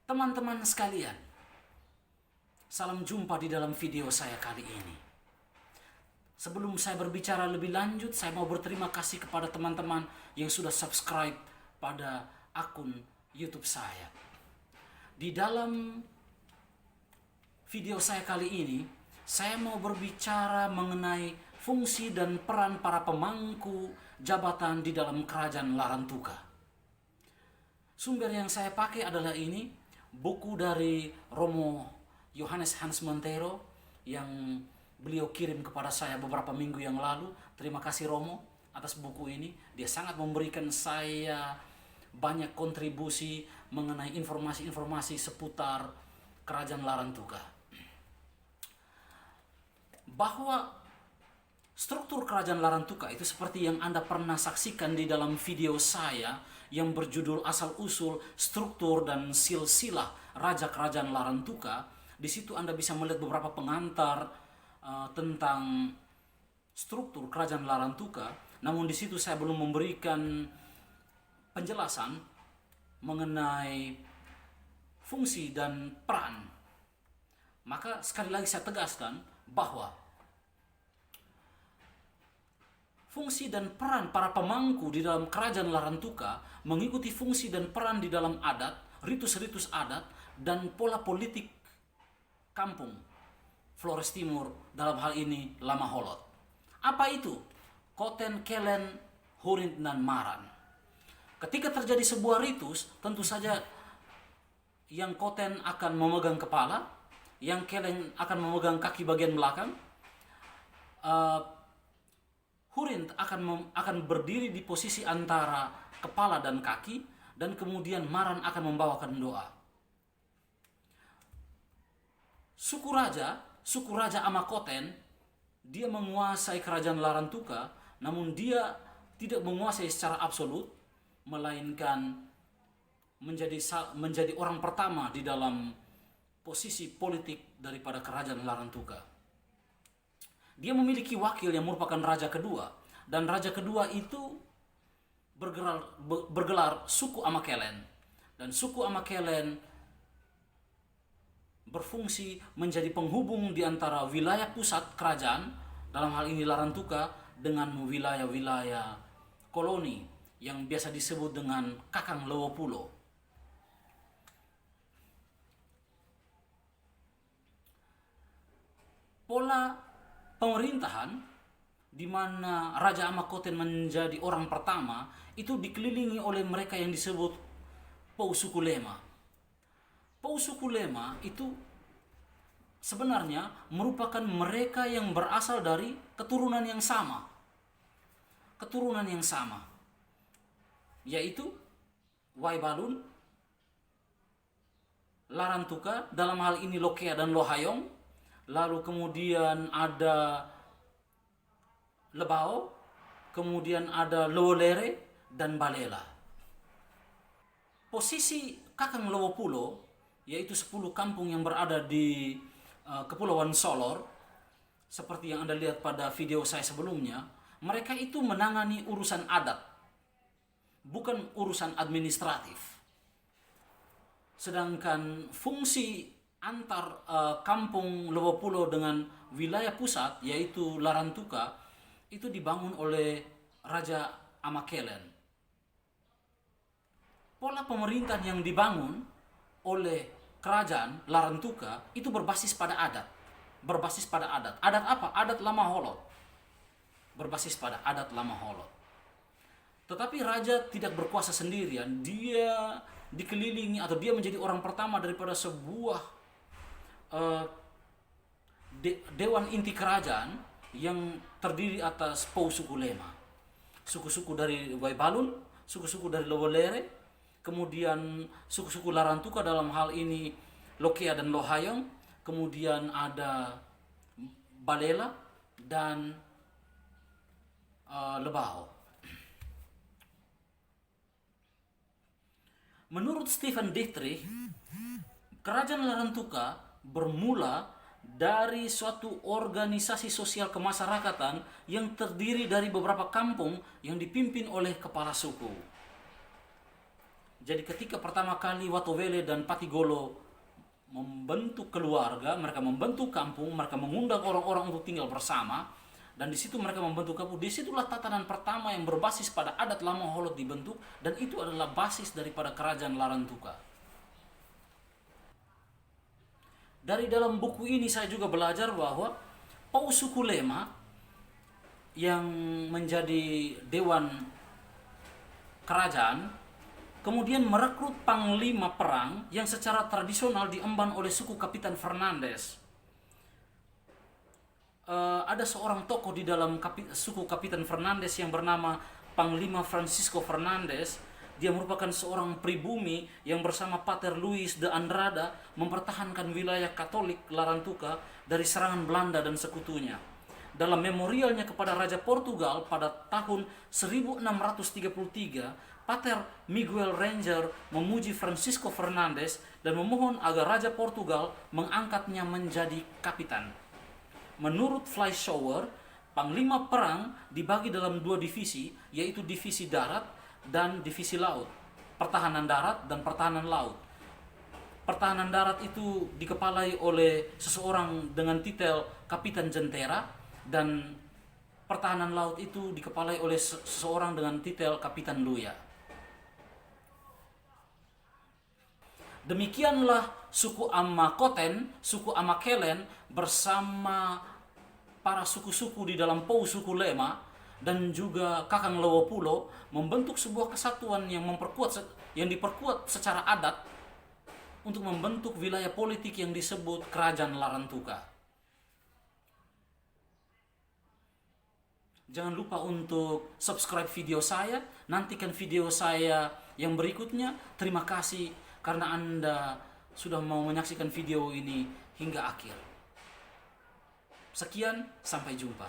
Teman-teman sekalian, salam jumpa di dalam video saya kali ini. Sebelum saya berbicara lebih lanjut, saya mau berterima kasih kepada teman-teman yang sudah subscribe pada akun YouTube saya. Di dalam video saya kali ini, saya mau berbicara mengenai fungsi dan peran para pemangku jabatan di dalam kerajaan Larantuka. Sumber yang saya pakai adalah ini, buku dari Romo Yohanes Hans Montero yang beliau kirim kepada saya beberapa minggu yang lalu. Terima kasih Romo atas buku ini. Dia sangat memberikan saya banyak kontribusi mengenai informasi-informasi seputar kerajaan Larantuka. Bahwa struktur kerajaan Larantuka itu seperti yang Anda pernah saksikan di dalam video saya yang berjudul Asal-Usul Struktur dan Silsilah Raja Kerajaan Larantuka. Di situ Anda bisa melihat beberapa pengantar tentang struktur kerajaan Larantuka. Namun di situ saya belum memberikan penjelasan mengenai fungsi dan peran. Maka sekali lagi saya tegaskan bahwa fungsi dan peran para pemangku di dalam kerajaan Larantuka mengikuti fungsi dan peran di dalam adat, ritus-ritus adat, dan pola politik kampung Flores Timur, dalam hal ini Lamaholot. Apa itu? Koten, Kelen, Hurint, dan Maran. Ketika terjadi sebuah ritus, tentu saja yang Koten akan memegang kepala, yang Kelen akan memegang kaki bagian belakang, Hurint akan berdiri di posisi antara kepala dan kaki, dan kemudian Maran akan membawakan doa. Suku Raja Amakoten, dia menguasai kerajaan Larantuka, namun dia tidak menguasai secara absolut, melainkan menjadi orang pertama di dalam posisi politik daripada kerajaan Larantuka. Dia memiliki wakil yang merupakan raja kedua, dan raja kedua itu bergelar suku Amakelen, dan suku Amakelen berfungsi menjadi penghubung di antara wilayah pusat kerajaan, dalam hal ini Larantuka, dengan wilayah-wilayah koloni yang biasa disebut dengan Kakang Lewopulo. Pola pemerintahan di mana Raja Amakoten menjadi orang pertama itu dikelilingi oleh mereka yang disebut Pausukulema. Pausukulema itu sebenarnya merupakan mereka yang berasal dari keturunan yang sama. Keturunan yang sama, yaitu Waibalun, Larantuka, dalam hal ini Lokea dan Lohayong. Lalu kemudian ada Lebao, kemudian ada Lowolere dan Balela. Posisi Kakang Lewopulo, yaitu 10 kampung yang berada di Kepulauan Solor, seperti yang Anda lihat pada video saya sebelumnya, mereka itu menangani urusan adat, bukan urusan administratif. Sedangkan fungsi antar kampung Lewopulo dengan wilayah pusat, yaitu Larantuka, itu dibangun oleh Raja Amakelen. Pola pemerintahan yang dibangun oleh kerajaan Larantuka itu berbasis pada adat. Berbasis pada adat. Adat apa? Adat Lamaholot. Berbasis pada adat Lamaholot. Tetapi raja tidak berkuasa sendirian. Dia dikelilingi atau dia menjadi orang pertama daripada sebuah dewan inti kerajaan yang terdiri atas Pausukulema. Suku-suku dari Waibalun, suku-suku dari Lowolere, kemudian suku-suku Larantuka, dalam hal ini Lokea dan Lohayong, kemudian ada Balela dan Lebao. Menurut Stephen Dietrich, kerajaan Larantuka bermula dari suatu organisasi sosial kemasyarakatan yang terdiri dari beberapa kampung yang dipimpin oleh kepala suku. Jadi ketika pertama kali Watowele dan Patigolo membentuk keluarga, mereka membentuk kampung, mereka mengundang orang-orang untuk tinggal bersama, dan di situ mereka membentuk kampung. Disitulah tatanan pertama yang berbasis pada adat Lama Holot dibentuk, dan itu adalah basis daripada kerajaan Larantuka. Dari dalam buku ini saya juga belajar bahwa Pausukulema yang menjadi dewan kerajaan kemudian merekrut panglima perang yang secara tradisional diemban oleh suku Kapitan Fernandes. Ada seorang tokoh di dalam suku Kapitan Fernandes yang bernama Panglima Francisco Fernandes. Dia merupakan seorang pribumi yang bersama Pater Luis de Andrada mempertahankan wilayah Katolik Larantuka dari serangan Belanda dan sekutunya. Dalam memorialnya kepada Raja Portugal pada tahun 1633, Pater Miguel Ranger memuji Francisco Fernandes dan memohon agar Raja Portugal mengangkatnya menjadi kapitan. Menurut Fleischhauer, panglima perang dibagi dalam dua divisi, yaitu divisi darat dan divisi laut. Pertahanan darat dan pertahanan laut. Pertahanan darat itu dikepalai oleh seseorang dengan titel Kapitan Jentera, dan pertahanan laut itu dikepalai oleh seseorang dengan titel Kapitan Luya. Demikianlah suku Amakoten, suku Amakelen bersama para suku-suku di dalam Pausukulema dan juga Kakang Lewopulo membentuk sebuah kesatuan yang diperkuat secara adat untuk membentuk wilayah politik yang disebut Kerajaan Larantuka. Jangan lupa untuk subscribe video saya, nantikan video saya yang berikutnya. Terima kasih karena Anda sudah mau menyaksikan video ini hingga akhir. Sekian, sampai jumpa.